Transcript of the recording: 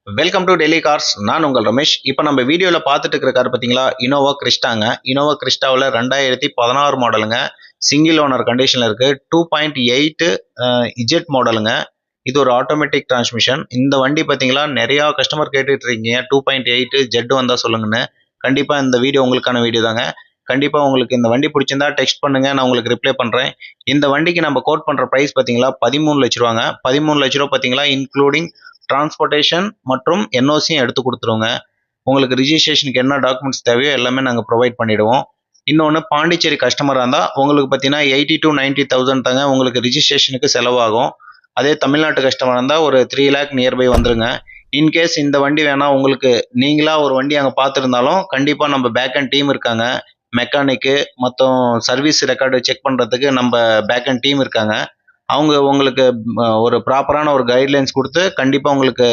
Welcome to Delhi cars. நான் உங்கள் ரமேஷ். இப்போ நம்ம வீடியோவில் பார்த்துட்டு இருக்கிற கார் பார்த்தீங்களா, இனோவா கிறிஸ்டாங்க. இனோவா கிறிஸ்டாவில் 2016 மாடலுங்க. சிங்கிள் ஓனர் கண்டிஷனில் இருக்குது. 2.8 இஜெட் மாடலுங்க. இது ஒரு ஆட்டோமேட்டிக் டிரான்ஸ்மிஷன். இந்த வண்டி பார்த்தீங்களா நிறையா கஸ்டமர் கேட்டுட்டு இருக்கீங்க, 2.8 ஜெட் வந்தால் சொல்லுங்கன்னு. கண்டிப்பாக இந்த வீடியோ உங்களுக்கான வீடியோ தாங்க. கண்டிப்பாக உங்களுக்கு இந்த வண்டி பிடிச்சிருந்தா டெக்ஸ்ட் பண்ணுங்கள், நான் உங்களுக்கு ரிப்ளை பண்ணுறேன். இந்த வண்டிக்கு நம்ம கோட் பண்ணுற ப்ரைஸ் பார்த்தீங்களா 13 லட்ச ரூபாங்க. 13 லட்ச ரூபா பார்த்தீங்களா இன்க்ளூடிங் டிரான்ஸ்போர்ட்டேஷன் மற்றும் என்ஓசியும் எடுத்து கொடுத்துருவோங்க. உங்களுக்கு ரிஜிஸ்ட்ரேஷனுக்கு என்ன டாக்குமெண்ட்ஸ் தேவையோ எல்லாமே நாங்கள் ப்ரொவைட் பண்ணிவிடுவோம். இன்னொன்று, பாண்டிச்சேரி கஸ்டமராக இருந்தால் உங்களுக்கு பார்த்தீங்கன்னா 80 to 90,000 தாங்க உங்களுக்கு ரிஜிஸ்ட்ரேஷனுக்கு செலவாகும். அதே தமிழ்நாட்டு கஸ்டமராக இருந்தால் ஒரு 3 lakh நியர்பை வந்துருங்க. இன்கேஸ் இந்த வண்டி வேணால் உங்களுக்கு நீங்களாக ஒரு வண்டி அங்கே பார்த்துருந்தாலும் கண்டிப்பாக நம்ம பேக் அண்ட் டீம் இருக்காங்க. மெக்கானிக்கு மொத்தம் சர்வீஸ் ரெக்கார்டு செக் பண்ணுறதுக்கு நம்ம பேக் அண்ட் டீம் இருக்காங்க. அவங்க உங்களுக்கு ஒரு ப்ராப்பரான ஒரு கைட்லைன்ஸ் கொடுத்து கண்டிப்பாக உங்களுக்கு